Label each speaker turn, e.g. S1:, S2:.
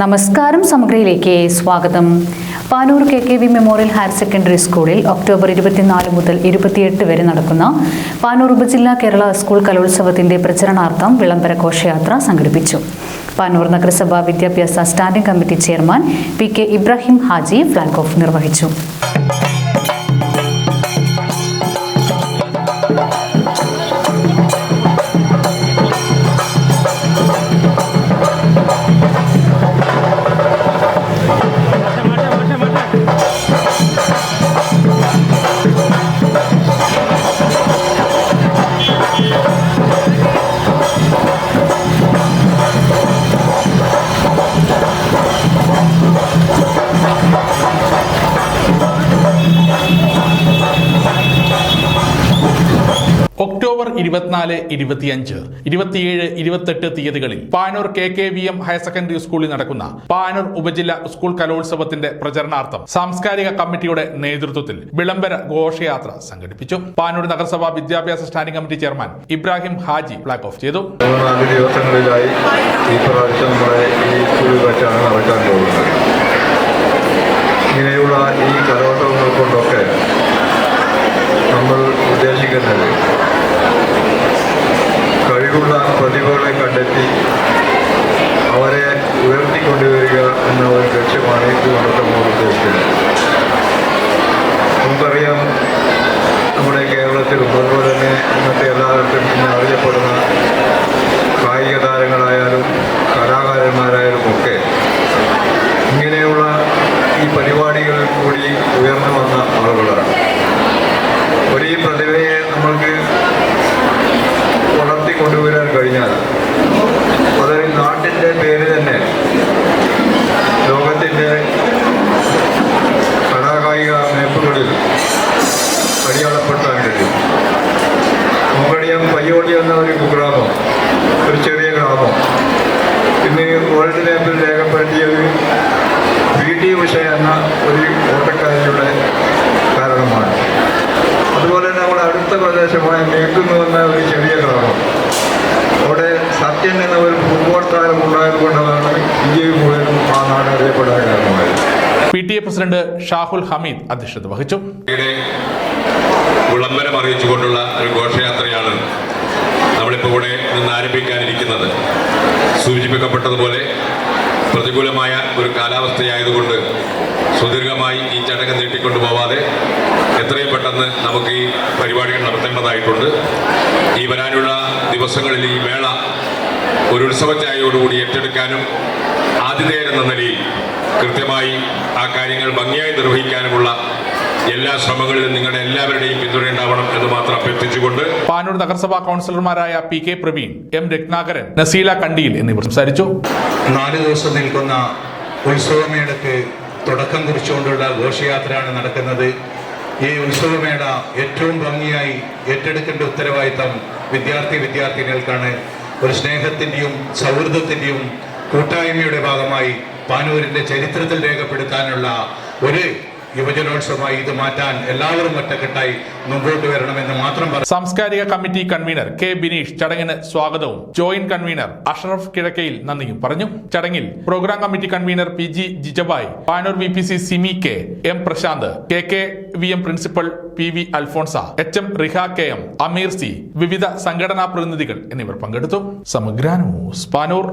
S1: നമസ്കാരം, സമഗ്രയിലേക്ക് സ്വാഗതം. Panoor KKV memorial higher secondary സ്കൂളിൽ ഒക്ടോബർ 24 മുതൽ 28 വരെ നടക്കുന്ന പാനൂർ ഉപജില്ലാ കേരള സ്കൂൾ കലോത്സവത്തിന്റെ പ്രചരണാർത്ഥം വിളംബര ഘോഷയാത്ര സംഘടിപ്പിച്ചു. പാനൂർ നഗരസഭ വിദ്യാഭ്യാസ standing committee chairman PK Ibrahim Haji flag off നിർവഹിച്ചു.
S2: ഒക്ടോബർ 24, 25, 27, 28 തീയതികളിൽ പാനൂർ KKVM ഹയർ സെക്കൻഡറി സ്കൂളിൽ നടക്കുന്ന പാനൂർ ഉപജില്ലാ സ്കൂൾ കലോത്സവത്തിന്റെ പ്രചരണാർത്ഥം സാംസ്കാരിക കമ്മിറ്റിയുടെ നേതൃത്വത്തിൽ വിളംബര ഘോഷയാത്ര സംഘടിപ്പിച്ചു. പാനൂർ നഗരസഭ വിദ്യാഭ്യാസ standing committee chairman Ibrahim Haji flag off ചെയ്തു.
S3: ദിവസങ്ങളിലായി ഈ പ്രാവശ്യം നമ്മുടെ ഈ സ്കൂളിൽ വെച്ചാണ് നടക്കാൻ പോകുന്നത്. ഇങ്ങനെയുള്ള ഈ കലോത്സവങ്ങൾ കൊണ്ടൊക്കെ നമ്മൾ ഉദ്ദേശിക്കുന്നത് കഴിവുള്ള പ്രതിഭകളെ കണ്ടെത്തി അവരെ ഉയർത്തിക്കൊണ്ടുവരിക എന്ന ഒരു ലക്ഷ്യമാണ് ഇതുകൊണ്ട് നമ്മൾ ഉദ്ദേശിക്കുന്നത്. നമുക്കറിയാം, നമ്മുടെ കേരളത്തിലും അതുപോലെ തന്നെ ഇന്നത്തെ എല്ലായിടത്തും ഇന്ന് അറിയപ്പെടുന്ന കായിക താരങ്ങളായാലും കലാകാരന്മാരായാലും ഒക്കെ ഇങ്ങനെയുള്ള ഈ പരിപാടികളിൽ കൂടി ഉയർന്നു വന്ന ആളുകളാണ്. ഈ പ്രതിഭയെ നമ്മൾക്ക് വളർത്തിക്കൊണ്ടുവരാൻ കഴിഞ്ഞാൽ അതൊരു നാട്ടിൻ്റെ പേര് തന്നെ ലോകത്തിൻ്റെ കലാകായിക മേപ്പുകളിൽ അടിയാളപ്പെടുത്താൻ കഴിയും. നമുക്കറിയാം, പയ്യോളി എന്ന ഒരു കുഗ്രാമം, ഒരു ചെറിയ ഗ്രാമം ഇന്ന് വേൾഡ് മാപ്പിൽ രേഖപ്പെടുത്തിയത് PT ഉഷ എന്ന ഒരു ഓട്ടക്കാരിയുടെ കാരണമാണ്. അതുപോലെ തന്നെ നമ്മുടെ അടുത്ത പ്രദേശമായ മേക്കുന്നു എന്ന ഒരു ചെറിയ ഗ്രാമം, അവിടെ സത്യൻ എന്ന ഒരു ഫുട്ബോൾ താരം ഉണ്ടായതുകൊണ്ടാണ് ഇന്ത്യയിൽ മുഴുവനും ആ നാട് അറിയപ്പെടാൻ കാരണമായത്.
S2: PTA പ്രസിഡന്റ് ഷാഹുൽ ഹമീദ് അധ്യക്ഷത വഹിച്ചു.
S4: വിളംബരം അറിയിച്ചുകൊണ്ടുള്ള ഒരു ഘോഷയാത്രയാണ് നമ്മളിപ്പോൾ ഇവിടെ നിന്ന് ആരംഭിക്കാനിരിക്കുന്നത്. സൂചിപ്പിക്കപ്പെട്ടതുപോലെ പ്രതികൂലമായ ഒരു കാലാവസ്ഥയായതുകൊണ്ട് സുദീർഘമായി ഈ ചടങ്ങ് നീട്ടിക്കൊണ്ടു പോവാതെ എത്രയും പെട്ടെന്ന് നമുക്ക് ഈ പരിപാടികൾ നടത്തേണ്ടതായിട്ടുണ്ട്. ഈ വരാനുള്ള ദിവസങ്ങളിൽ ഈ മേള ഒരു ഉത്സവച്ചായയോടുകൂടി ഏറ്റെടുക്കാനും ആതിഥേയരെന്ന നിലയിൽ കൃത്യമായി ആ കാര്യങ്ങൾ ഭംഗിയായി നിർവഹിക്കാനുമുള്ള എല്ലാ ശ്രമങ്ങളിലും നിങ്ങളുടെ എല്ലാവരുടെയും പിന്തുണയുണ്ടാവണം എന്ന് മാത്രം അഭ്യർത്ഥിച്ചുകൊണ്ട്
S2: പാനൂർ നഗരസഭാ കൗൺസിലർമാരായ PK പ്രവീൺ, M രത്നാകരൻ, നസീല കണ്ടിയിൽ എന്നിവർ സംസാരിച്ചു.
S5: 4 ദിവസം നിൽക്കുന്ന ഉത്സവമേളയ്ക്ക് തുടക്കം കുറിച്ചുകൊണ്ടുള്ള ഘോഷയാത്രയാണ് നടക്കുന്നത്. ഈ ഉത്സവമേള ഏറ്റവും ഭംഗിയായി ഏറ്റെടുക്കേണ്ട ഉത്തരവാദിത്തം വിദ്യാർത്ഥിനികൾക്കാണ്. ഒരു സ്നേഹത്തിൻ്റെയും സൗഹൃദത്തിൻ്റെയും കൂട്ടായ്മയുടെ ഭാഗമായി പാനൂരിൻ്റെ ചരിത്രത്തിൽ രേഖപ്പെടുത്താനുള്ള ഒരു യുവജനോത്സവമായി ഇത് മാറ്റാൻ എല്ലാവരും ഒറ്റക്കെട്ടായി മുമ്പോട്ട് വരണമെന്ന് മാത്രം പറഞ്ഞു.
S2: സാംസ്കാരിക കമ്മിറ്റി കൺവീനർ K ബിനീഷ് ചടങ്ങിന് സ്വാഗതവും ജോയിന്റ് കൺവീനർ അഷ്റഫ് കിഴക്കയിൽ നന്ദിയും പറഞ്ഞു. ചടങ്ങിൽ programme committee convener PG Jijabai, Panoor VPC Simi K, M Prashanth, KKVM principal PV Alphonsa, HM Riha KM, Ameer C, വിവിധ സംഘടനാ പ്രതിനിധികൾ എന്നിവർ പങ്കെടുത്തു. സമഗ്ര ന്യൂസ്, പാനൂർ.